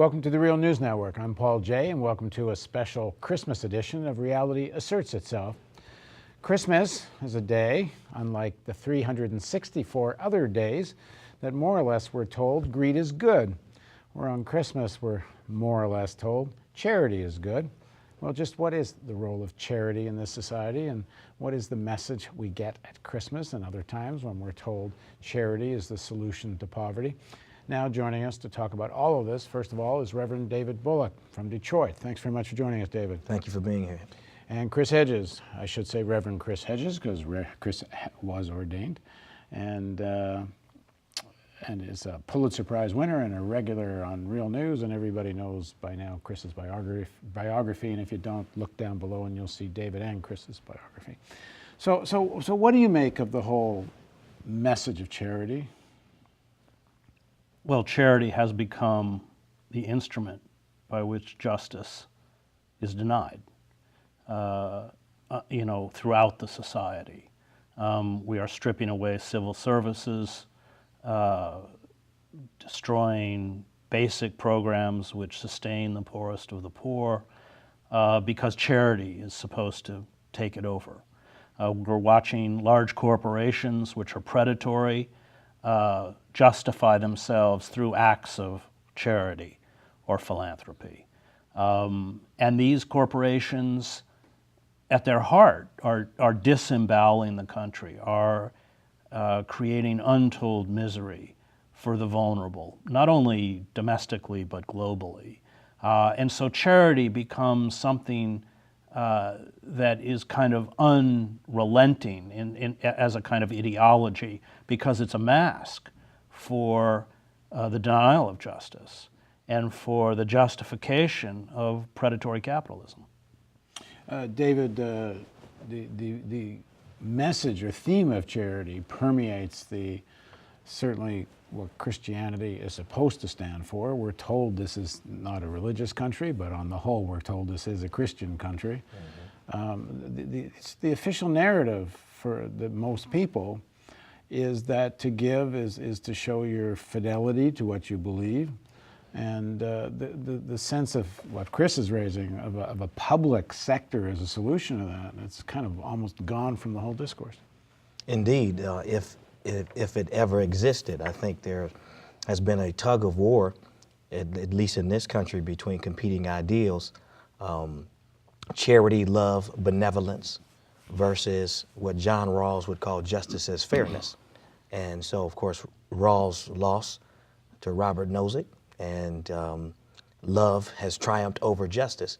Welcome to the Real News Network. I'm Paul Jay, and welcome to a special Christmas edition of Reality Asserts Itself. Christmas is a day, unlike the 364 other days, that more or less we're told greed is good. Where on Christmas we're more or less told charity is good. Well, just what is the role of charity in this society, and what is the message we get at Christmas and other times when we're told charity is the solution to poverty? Now joining us to talk about all of this, first of all, is Reverend David Bullock from Detroit. Thanks very much for joining us, David. Thank you for being here. And Chris Hedges. I should say Reverend Chris Hedges because Chris was ordained and is a Pulitzer Prize winner and a regular on Real News, and everybody knows by now Chris's biography, and if you don't, look down below and you'll see David and Chris's biography. So what do you make of the whole message of charity? Well, charity has become the instrument by which justice is denied, throughout the society. We are stripping away civil services, destroying basic programs which sustain the poorest of the poor, because charity is supposed to take it over. We're watching large corporations which are predatory justify themselves through acts of charity or philanthropy. And these corporations, at their heart, are disemboweling the country, are creating untold misery for the vulnerable, not only domestically but globally. And so charity becomes something that is kind of unrelenting as a kind of ideology, because it's a mask for the denial of justice and for the justification of predatory capitalism. David, the message or theme of charity permeates certainly what Christianity is supposed to stand for. We're told this is not a religious country, but on the whole we're told this is a Christian country. Mm-hmm. The official narrative for most people is that to give is to show your fidelity to what you believe, and the sense of what Chris is raising of a public sector as a solution to that, it's kind of almost gone from the whole discourse. Indeed, if it ever existed, I think there has been a tug of war, at least in this country, between competing ideals, charity, love, benevolence, versus what John Rawls would call justice as fairness. And so, of course, Rawls lost to Robert Nozick, and love has triumphed over justice.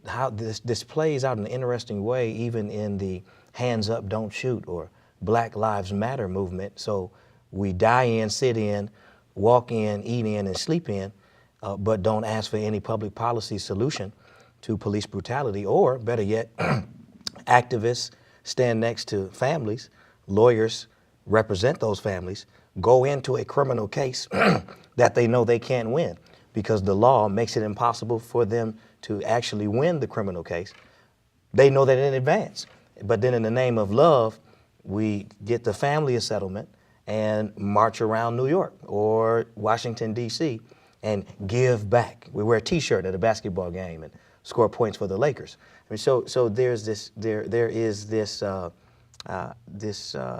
How this plays out in an interesting way, even in the hands up, don't shoot, or Black Lives Matter movement. So we die in, sit in, walk in, eat in, and sleep in, but don't ask for any public policy solution to police brutality, or better yet, activists stand next to families, lawyers represent those families, go into a criminal case that they know they can't win because the law makes it impossible for them to actually win the criminal case. They know that in advance. But then in the name of love, we get the family a settlement and march around New York or Washington, D.C. and give back. We wear a T-shirt at a basketball game and score points for the Lakers. I mean, so there's this, there is this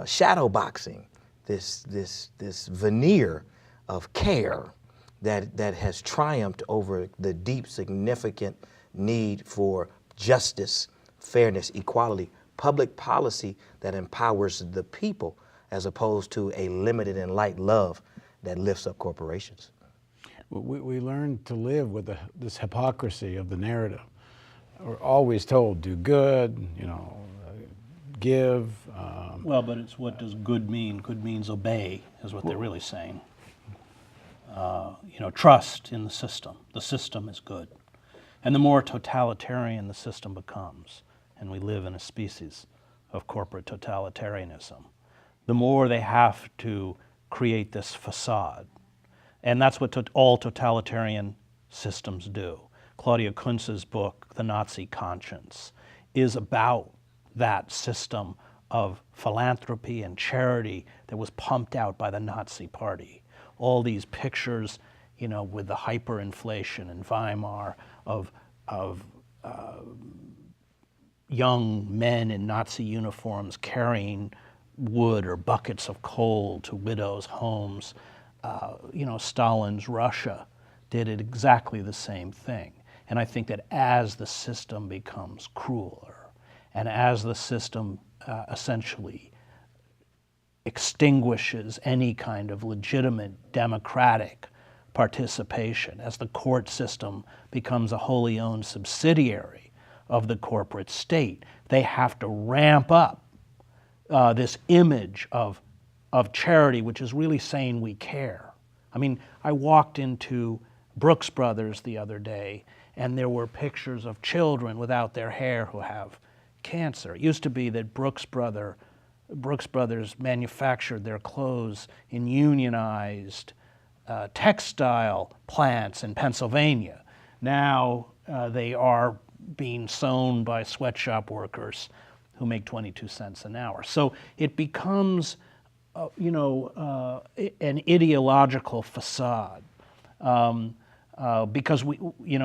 shadow boxing, this veneer of care that has triumphed over the deep, significant need for justice, fairness, equality, public policy that empowers the people, as opposed to a limited and light love that lifts up corporations. We learn to live with this hypocrisy of the narrative. We're always told, do good, give. Well, but it's what does good mean? Good means obey, is what they're really saying. Trust in the system. The system is good. And the more totalitarian the system becomes, and we live in a species of corporate totalitarianism, the more they have to create this facade. And that's what all totalitarian systems do. Claudia Kuntz's book, The Nazi Conscience, is about that system of philanthropy and charity that was pumped out by the Nazi Party. All these pictures with the hyperinflation in Weimar of young men in Nazi uniforms carrying wood or buckets of coal to widows' homes. Stalin's Russia did it exactly the same thing. And I think that as the system becomes crueler, and as the system essentially extinguishes any kind of legitimate democratic participation, as the court system becomes a wholly owned subsidiary of the corporate state, they have to ramp up this image of charity, which is really saying we care. I mean, I walked into Brooks Brothers the other day, and there were pictures of children without their hair who have cancer. It used to be that Brooks Brothers manufactured their clothes in unionized textile plants in Pennsylvania. Now they are being sewn by sweatshop workers who make 22 cents an hour. So it becomes, an ideological facade because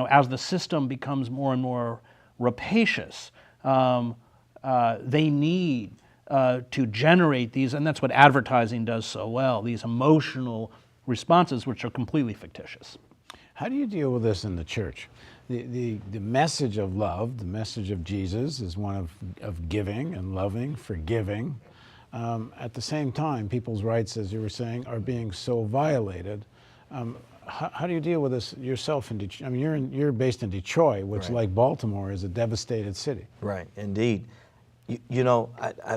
as the system becomes more and more rapacious, they need to generate these, and that's what advertising does so well, these emotional responses which are completely fictitious. How do you deal with this in the church? The message of love, the message of Jesus is one of giving and loving, forgiving. At the same time, people's rights, as you were saying, are being so violated. How do you deal with this yourself in Detroit? I mean, you're based in Detroit, which, Right. like Baltimore, is a devastated city. Right, indeed.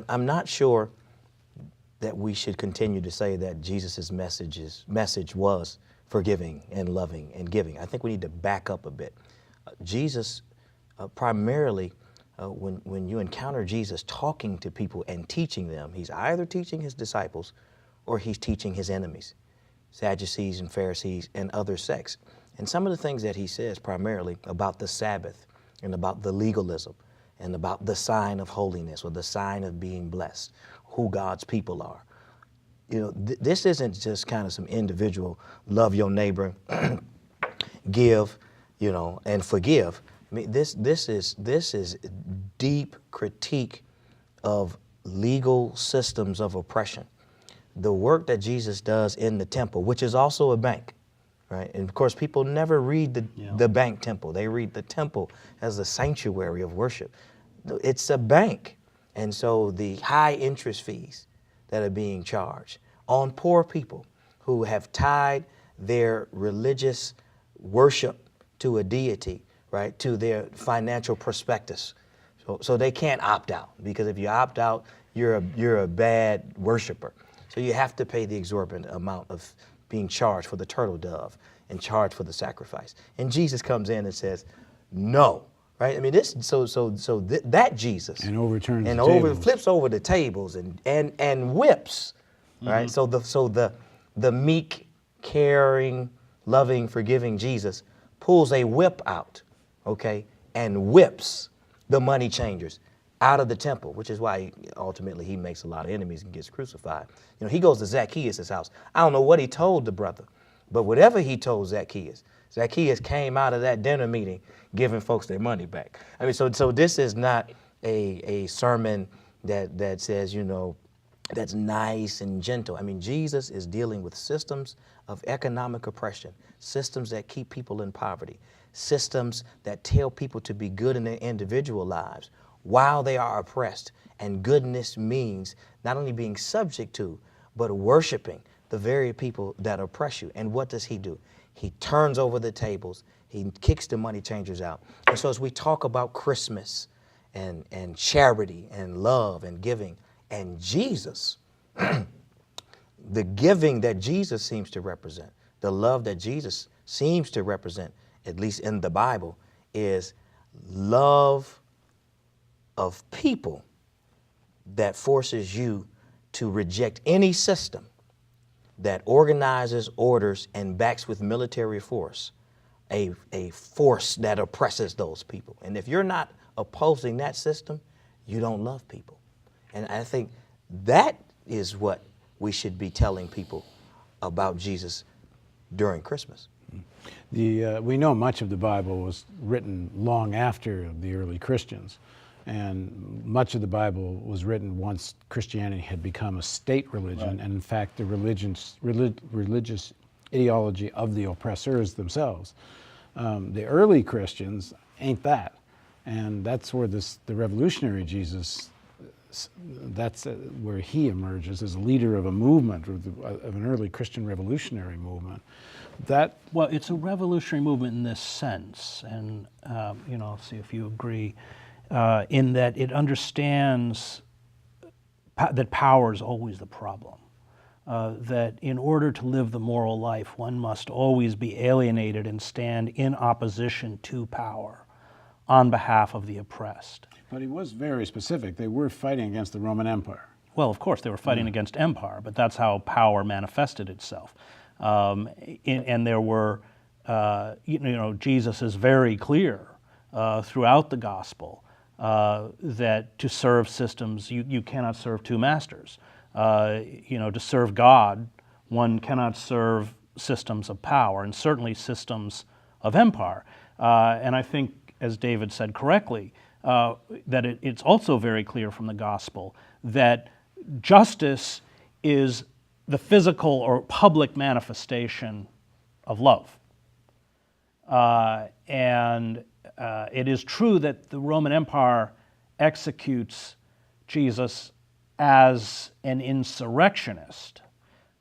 I'm not sure that we should continue to say that Jesus' message was forgiving and loving and giving. I think we need to back up a bit. Jesus, primarily, when you encounter Jesus talking to people and teaching them, he's either teaching his disciples or he's teaching his enemies, Sadducees and Pharisees and other sects. And some of the things that he says primarily about the Sabbath and about the legalism and about the sign of holiness or the sign of being blessed, who God's people are. This isn't just kind of some individual love your neighbor, give, and forgive. I mean, this is deep critique of legal systems of oppression. The work that Jesus does in the temple, which is also a bank, right? And of course, people never read the bank temple. They read the temple as a sanctuary of worship. It's a bank. And so the high interest fees that are being charged on poor people who have tied their religious worship to a deity, right, to their financial prospectus. So they can't opt out, because if you opt out, you're a bad worshiper. So you have to pay the exorbitant amount of being charged for the turtle dove and charged for the sacrifice. And Jesus comes in and says, no, right? I mean, that Jesus And overturns and the tables. flips over the tables and whips, right? So the meek, caring, loving, forgiving Jesus pulls a whip out, okay, and whips the money changers out of the temple, which is why ultimately he makes a lot of enemies and gets crucified. He goes to Zacchaeus' house. I don't know what he told the brother, but whatever he told Zacchaeus came out of that dinner meeting giving folks their money back. I mean, so this is not a sermon that says, that's nice and gentle. I mean, Jesus is dealing with systems of economic oppression, systems that keep people in poverty, systems that tell people to be good in their individual lives while they are oppressed. And goodness means not only being subject to, but worshiping the very people that oppress you. And what does he do? He turns over the tables. He kicks the money changers out. And so as we talk about Christmas and charity and love and giving and Jesus, the giving that Jesus seems to represent, the love that Jesus seems to represent, at least in the Bible, is love of people that forces you to reject any system that organizes, orders, and backs with military force a force that oppresses those people. And if you're not opposing that system, you don't love people. And I think that is what we should be telling people about Jesus during Christmas. We know much of the Bible was written long after the early Christians, and much of the Bible was written once Christianity had become a state religion, Right. and in fact the religious ideology of the oppressors themselves. The early Christians ain't that, and that's where the revolutionary Jesus, that's where he emerges as a leader of a movement, of an early Christian revolutionary movement. That Well, it's a revolutionary movement in this sense, and see if you agree, in that it understands that power is always the problem. That in order to live the moral life, one must always be alienated and stand in opposition to power on behalf of the oppressed. But he was very specific. They were fighting against the Roman Empire. Well, of course, they were fighting against empire, but that's how power manifested itself. And there were, Jesus is very clear throughout the gospel that to serve systems, you cannot serve two masters. To serve God, one cannot serve systems of power, and certainly systems of empire. And I think, as David said correctly, that it's also very clear from the gospel that justice is the physical or public manifestation of love. And it is true that the Roman Empire executes Jesus as an insurrectionist,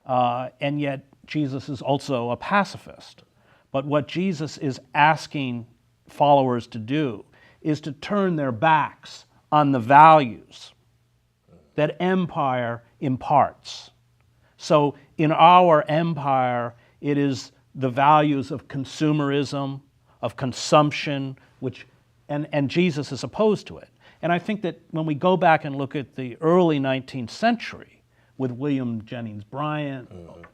and yet Jesus is also a pacifist. But what Jesus is asking followers to do is to turn their backs on the values that empire imparts. So in our empire, it is the values of consumerism, of consumption, and Jesus is opposed to it. And I think that when we go back and look at the early 19th century with William Jennings Bryan,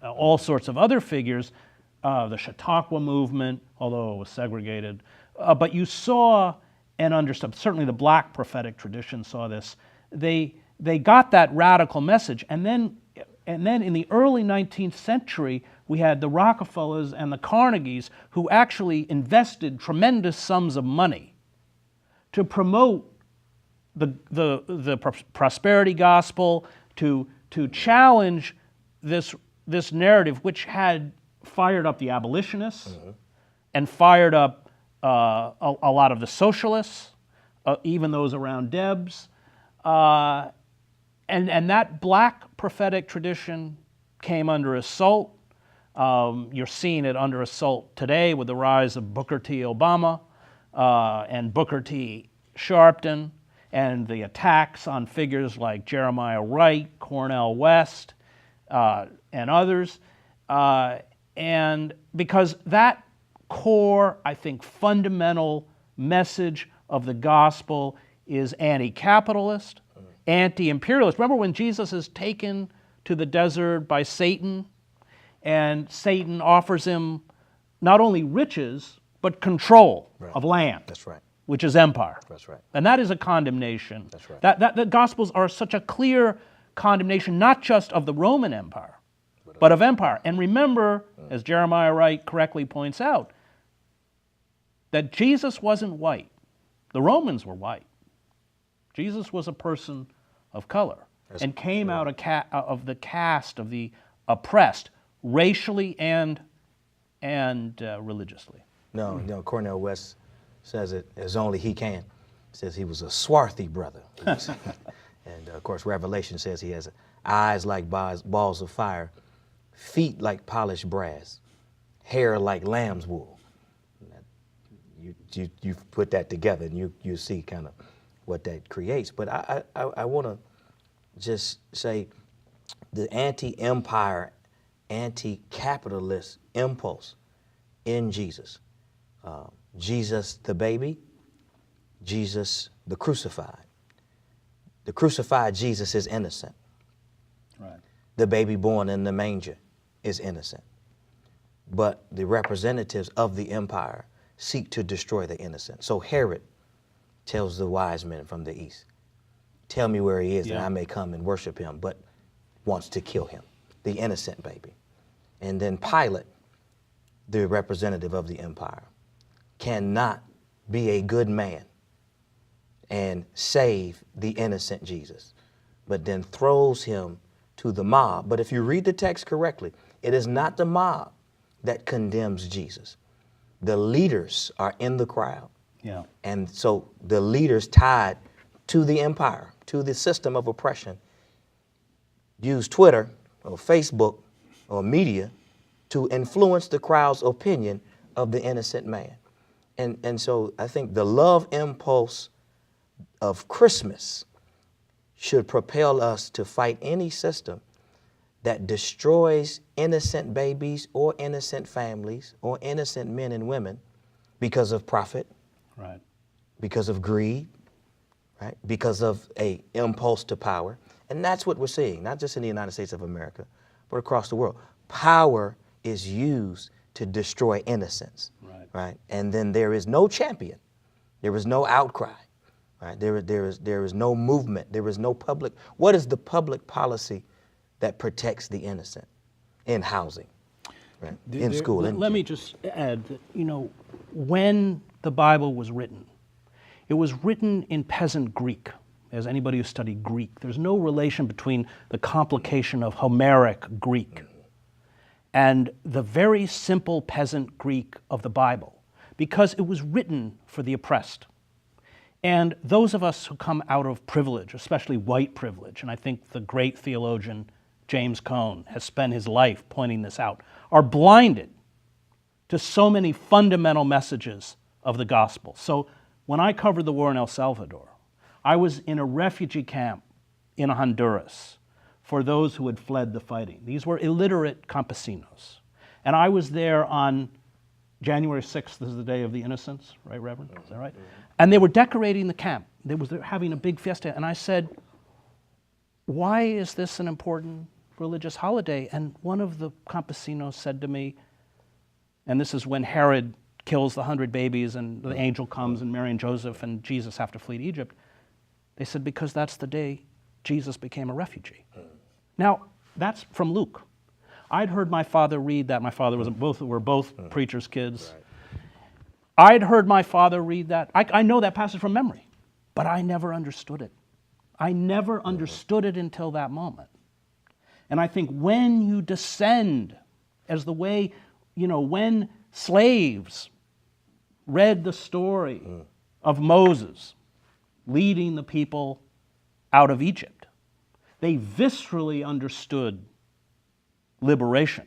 all sorts of other figures, the Chautauqua movement, although it was segregated, but you saw and understood, certainly the black prophetic tradition saw this, they got that radical message. And then in the early 19th century, we had the Rockefellers and the Carnegies who actually invested tremendous sums of money to promote the prosperity gospel, to challenge this narrative, which had fired up the abolitionists and fired up a lot of the socialists, even those around Debs. And that black prophetic tradition came under assault. You're seeing it under assault today with the rise of Booker T. Obama and Booker T. Sharpton, and the attacks on figures like Jeremiah Wright, Cornel West, and others. And because that core, I think, fundamental message of the gospel is anti-capitalist, anti-imperialist. Remember when Jesus is taken to the desert by Satan, and Satan offers him not only riches, but control of land. That's right. Which is empire. That's right. And that is a condemnation. That's right. That the Gospels are such a clear condemnation, not just of the Roman Empire, but of empire. And remember, as Jeremiah Wright correctly points out, that Jesus wasn't white. The Romans were white. Jesus was a person of color and came out of the caste of the oppressed, racially and religiously. No, Cornel West says it as only he can. Says he was a swarthy brother. And of course, Revelation says he has eyes like balls of fire, feet like polished brass, hair like lamb's wool. You put that together and you see kind of what that creates. But I want to just say the anti-empire, anti-capitalist impulse in Jesus. Jesus the baby, Jesus the crucified. The crucified Jesus is innocent. Right. The baby born in the manger is innocent. But the representatives of the empire seek to destroy the innocent. So Herod tells the wise men from the east, tell me where he is and I may come and worship him, but wants to kill him, the innocent baby. And then Pilate the representative of the empire, cannot be a good man and save the innocent Jesus, but then throws him to the mob. But if you read the text correctly, it is not the mob that condemns Jesus. The leaders are in the crowd. Yeah. And so the leaders tied to the empire, to the system of oppression, use Twitter or Facebook or media to influence the crowd's opinion of the innocent man. And so I think the love impulse of Christmas should propel us to fight any system that destroys innocent babies or innocent families or innocent men and women because of profit, Right. because of greed, right? Because of a impulse to power. And that's what we're seeing, not just in the United States of America, but across the world. Power is used to destroy innocence, right? And then there is no champion. There is no outcry, right? There is no movement. There is no public. What is the public policy that protects the innocent in housing, right? In school. Let me just add that, when the Bible was written, it was written in peasant Greek. As anybody who studied Greek, there's no relation between the complication of Homeric Greek and the very simple peasant Greek of the Bible, because it was written for the oppressed. And those of us who come out of privilege, especially white privilege, and I think the great theologian James Cone has spent his life pointing this out, are blinded to so many fundamental messages of the gospel. So when I covered the war in El Salvador, I was in a refugee camp in Honduras for those who had fled the fighting. These were illiterate campesinos. And I was there on January 6th, this is the Day of the Innocents, right, Reverend? Is that right? And they were decorating the camp. They were having a big fiesta. And I said, why is this an important religious holiday? And one of the campesinos said to me, and this is when Herod kills the 100 babies and the angel comes and Mary and Joseph and Jesus have to flee to Egypt. They said, because that's the day Jesus became a refugee. Now, that's from Luke. I'd heard my father read that. My father were both preachers' kids. Right. I'd heard my father read that. I know that passage from memory, but I never understood it. I never understood it until that moment. And I think when you descend as the way, when slaves read the story of Moses leading the people out of Egypt, they viscerally understood liberation.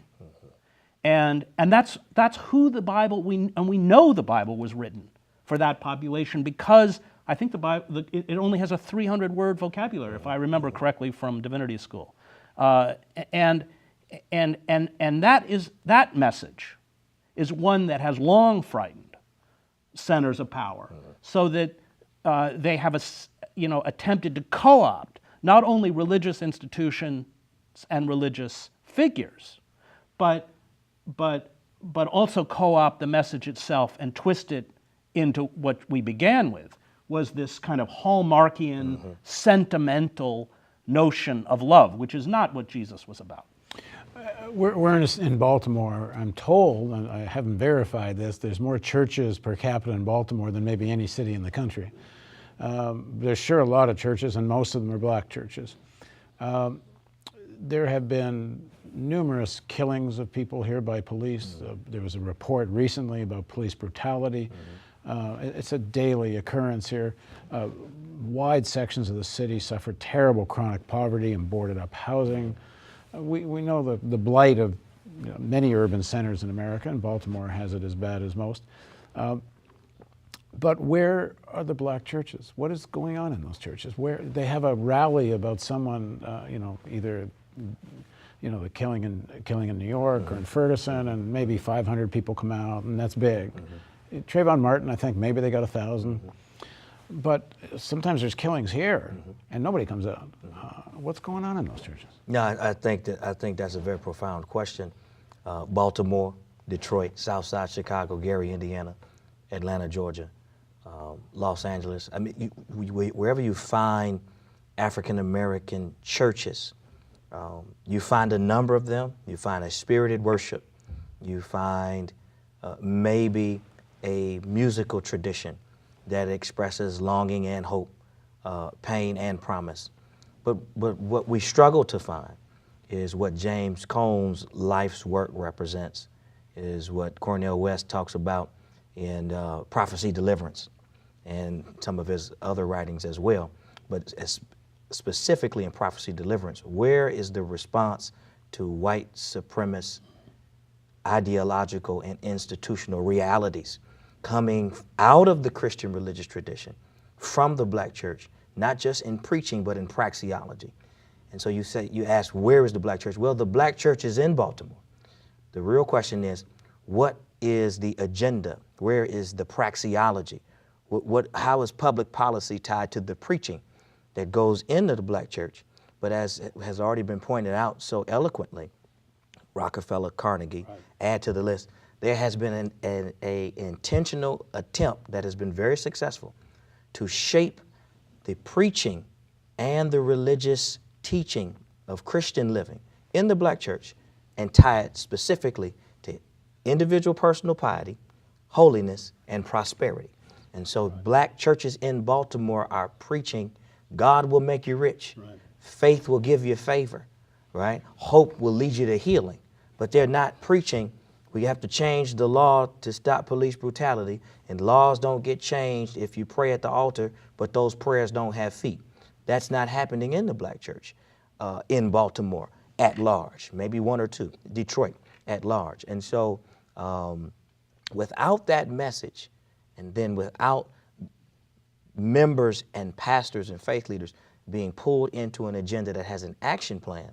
And that's who the Bible, we know the Bible was written for that population, because I think the Bible, it only has a 300-word vocabulary, if I remember correctly from divinity school. And that message is one that has long frightened centers of power, so that they have attempted to co-opt not only religious institutions and religious figures, but also co-opt the message itself and twist it into what we began with, was this kind of Hallmarkian, sentimental notion of love, which is not what Jesus was about. We're in Baltimore, I'm told, and I haven't verified this, there's more churches per capita in Baltimore than maybe any city in the country. There's sure a lot of churches, and most of them are black churches. There have been numerous killings of people here by police. There was a report recently about police brutality. It's a daily occurrence here. Wide sections of the city suffer terrible chronic poverty and boarded up housing. We know the blight of many urban centers in America, and Baltimore has it as bad as most. But where are the black churches? What is going on in those churches? Where they have a rally about someone, either the killing in New York or in Ferguson, and maybe 500 people come out, and that's big. Trayvon Martin, I think maybe they got 1,000. But sometimes there's killings here, and nobody comes out. What's going on in those churches? No, I think that's a very profound question. Baltimore, Detroit, Southside Chicago, Gary, Indiana, Atlanta, Georgia, Los Angeles. I mean, wherever you find African American churches, you find a number of them. You find a spirited worship. You find maybe a musical tradition that expresses longing and hope, pain and promise. But what we struggle to find is what James Cone's life's work represents, is what Cornel West talks about in Prophecy Deliverance and some of his other writings as well. But specifically in Prophecy Deliverance, where is the response to white supremacist ideological and institutional realities coming out of the Christian religious tradition, from the black church, not just in preaching, but in praxeology? And so you ask, where is the black church? Well, the black church is in Baltimore. The real question is, what is the agenda? Where is the praxeology? How is public policy tied to the preaching that goes into the black church? But as has already been pointed out so eloquently, Rockefeller, Carnegie, add to the list, there has been an intentional attempt that has been very successful to shape the preaching and the religious teaching of Christian living in the black church and tie it specifically to individual personal piety, holiness, and prosperity. And so black churches in Baltimore are preaching, God will make you rich. Faith will give you favor, right? Hope will lead you to healing. But they're not preaching, we have to change the law to stop police brutality, and laws don't get changed if you pray at the altar, but those prayers don't have feet. That's not happening in the black church in Baltimore at large, maybe one or two, Detroit at large. And so without that message, and then without members and pastors and faith leaders being pulled into an agenda that has an action plan,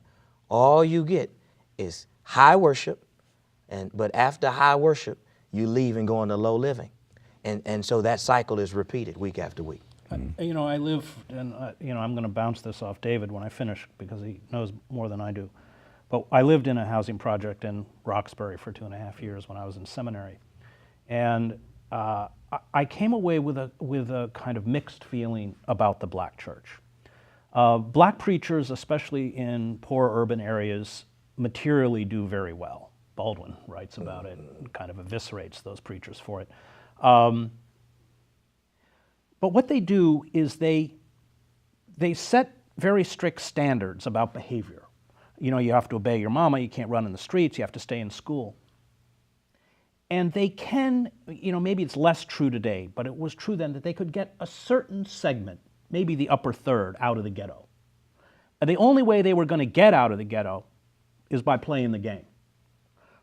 all you get is high worship, but after high worship, you leave and go into low living. And so that cycle is repeated week after week. You know, I live, and you know, I'm going to bounce this off David when I finish because he knows more than I do. But I lived in a housing project in Roxbury for 2.5 years when I was in seminary. And I came away with a kind of mixed feeling about the black church. Black preachers, especially in poor urban areas, materially do very well. Baldwin writes about it and kind of eviscerates those preachers for it. But what they do is they set very strict standards about behavior. You know, you have to obey your mama, you can't run in the streets, you have to stay in school. And they can, you know, maybe it's less true today, but it was true then that they could get a certain segment, maybe the upper third, out of the ghetto. And the only way they were going to get out of the ghetto is by playing the game.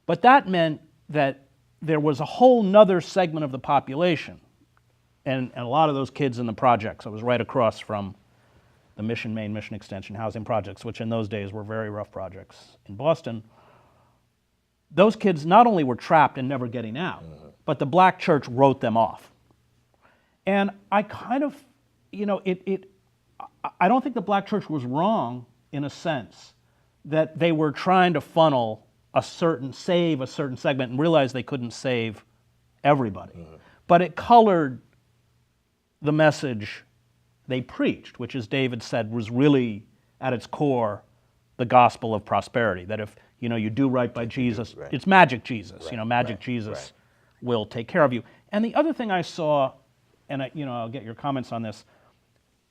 But that meant that there was a whole nother segment of the population, and a lot of those kids in the projects. I was right across from the Main Mission Extension housing projects, which in those days were very rough projects in Boston. Those kids not only were trapped and never getting out, but the black church wrote them off. And I kind of, you know, I don't think the black church was wrong in a sense that they were trying to save a certain segment and realized they couldn't save everybody. But it colored the message they preached, which, as David said, was really at its core the gospel of prosperity. That if you know you do right by Jesus, it's magic Jesus. You know, magic Jesus will take care of you. And the other thing I saw, and I'll get your comments on this,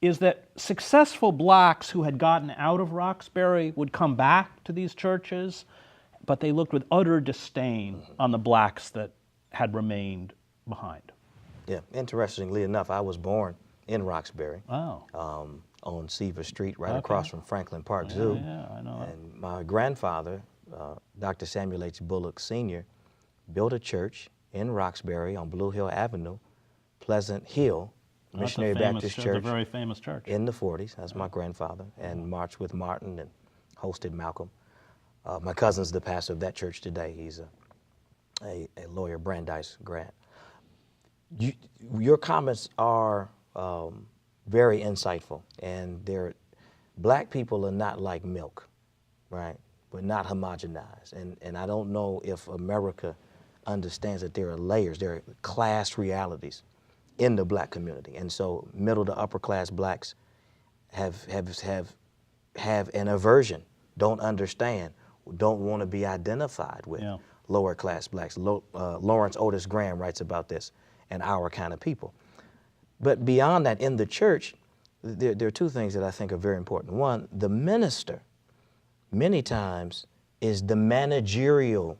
is that successful blacks who had gotten out of Roxbury would come back to these churches, but they looked with utter disdain on the blacks that had remained behind. Yeah, interestingly enough, I was born in Roxbury. Oh. On Seaver Street, right across from Franklin Park Zoo. Yeah, I know. And my grandfather, Dr. Samuel H. Bullock Sr., built a church in Roxbury on Blue Hill Avenue, Pleasant Hill, Missionary Baptist Church. A very famous church. In the 40s, that's my grandfather, and marched with Martin and hosted Malcolm. My cousin's the pastor of that church today. He's a lawyer, Brandeis grad. Your comments are very insightful, and black people are not like milk, right? We're not homogenized, and I don't know if America understands that there are layers, there are class realities in the black community, and so middle to upper class blacks have an aversion, don't understand, don't want to be identified with lower class blacks. Lawrence Otis Graham writes about this and our kind of people. But beyond that, in the church, there are two things that I think are very important. One, the minister many times is the managerial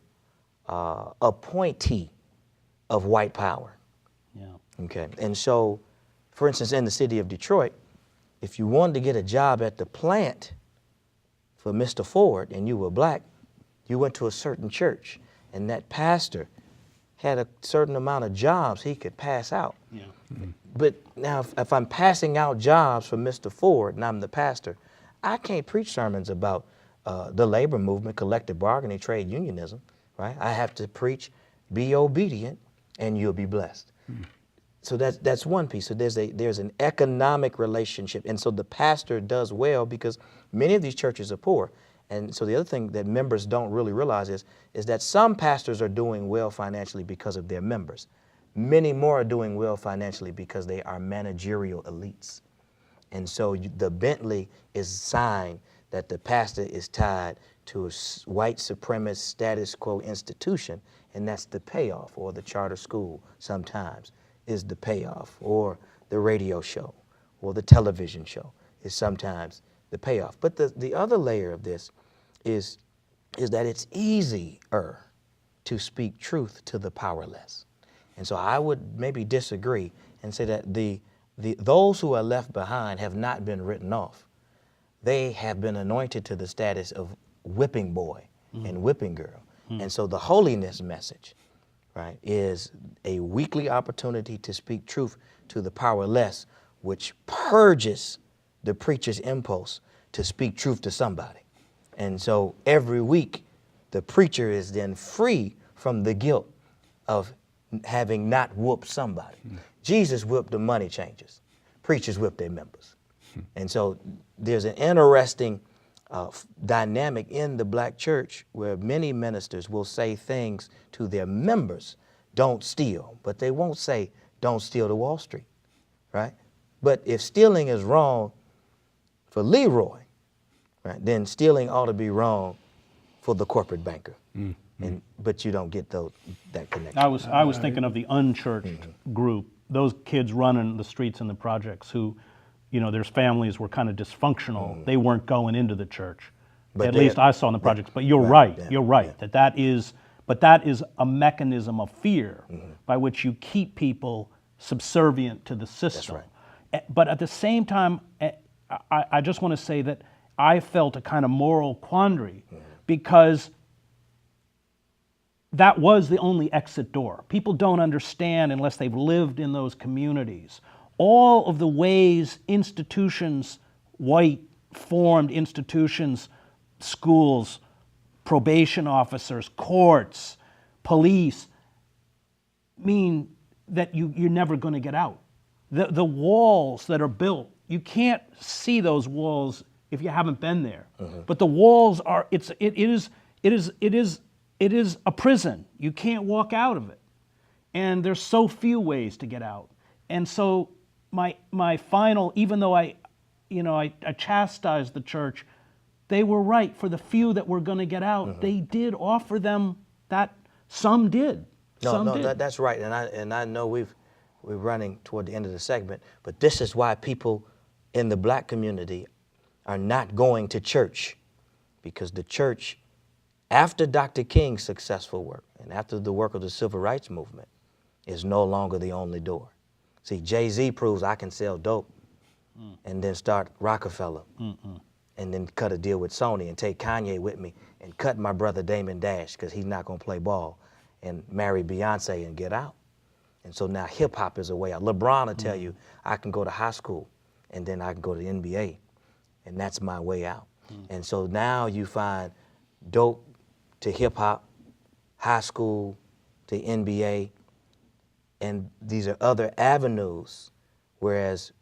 appointee of white power. Yeah. Okay, and so, for instance, in the city of Detroit, if you wanted to get a job at the plant for Mr. Ford and you were black, you went to a certain church, and that pastor had a certain amount of jobs he could pass out. Yeah. But now, if I'm passing out jobs for Mr. Ford and I'm the pastor, I can't preach sermons about the labor movement, collective bargaining, trade unionism, right? I have to preach, be obedient, and you'll be blessed. So that's one piece. So there's an economic relationship, and so the pastor does well because many of these churches are poor. And so the other thing that members don't really realize is that some pastors are doing well financially because of their members. Many more are doing well financially because they are managerial elites. And so the Bentley is a sign that the pastor is tied to a white supremacist status quo institution, and that's the payoff, or the charter school sometimes is the payoff, or the radio show, or the television show is sometimes the payoff. But the other layer of this is that it's easier to speak truth to the powerless. And so I would maybe disagree and say that those who are left behind have not been written off. They have been anointed to the status of whipping boy and whipping girl. And so the holiness message, right, is a weekly opportunity to speak truth to the powerless, which purges the preacher's impulse to speak truth to somebody. And so every week, the preacher is then free from the guilt of having not whooped somebody. Jesus whipped the money changers. Preachers whip their members. And so there's an interesting dynamic in the black church where many ministers will say things to their members, don't steal, but they won't say, don't steal to Wall Street, right? But if stealing is wrong for Leroy, right, then stealing ought to be wrong for the corporate banker. But you don't get that connection. I was thinking of the unchurched group, those kids running the streets and the projects who, you know, their families were kind of dysfunctional. They weren't going into the church. But at least I saw in the projects. But you're right. You're right. That is a mechanism of fear by which you keep people subservient to the system. That's right. But at the same time, I just want to say that I felt a kind of moral quandary because that was the only exit door. People don't understand unless they've lived in those communities. All of the ways institutions, white formed institutions, schools, probation officers, courts, police, mean that you're never going to get out. The walls that are built, you can't see those walls if you haven't been there. But the walls are, it is a prison. You can't walk out of it. And there's so few ways to get out. And so my final, even though I chastised the church, they were right. For the few that were going to get out, they did offer them that. Some did. That's right. And I know we're running toward the end of the segment, but this is why people in the black community are not going to church, because the church, after Dr. King's successful work and after the work of the civil rights movement, is no longer the only door. See, Jay-Z proves I can sell dope and then start Rockefeller and then cut a deal with Sony and take Kanye with me and cut my brother Damon Dash because he's not going to play ball and marry Beyonce and get out. And so now hip hop is a way out. LeBron will tell you I can go to high school and then I can go to the NBA and that's my way out. And so now you find dope to hip hop, high school to NBA, and these are other avenues, whereas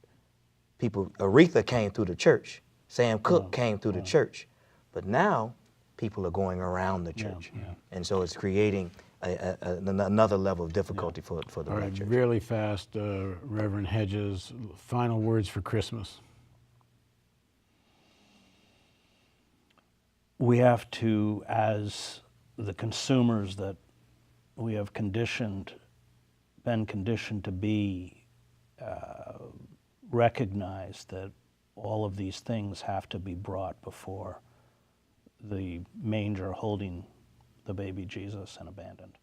Aretha came through the church, Sam Cooke came through the church, but now people are going around the church. And so it's creating another level of difficulty for the black church. Really fast, Reverend Hedges, final words for Christmas. We have to, as the consumers that we have been conditioned to be, recognize that all of these things have to be brought before the manger holding the baby Jesus and abandoned,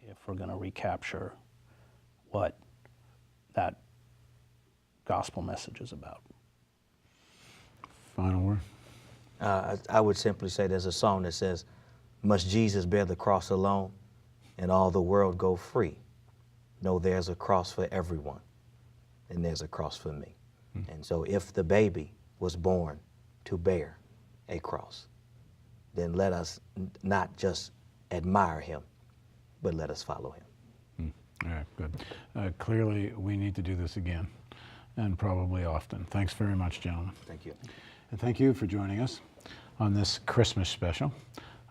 if we're going to recapture what that gospel message is about. Final word? I would simply say there's a song that says, "Must Jesus bear the cross alone and all the world go free? No, there's a cross for everyone, and there's a cross for me." And so if the baby was born to bear a cross, then let us not just admire him, but let us follow him. All right, good. Clearly, we need to do this again, and probably often. Thanks very much, gentlemen. Thank you. And thank you for joining us on this Christmas special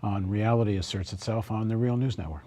on Reality Asserts Itself on the Real News Network.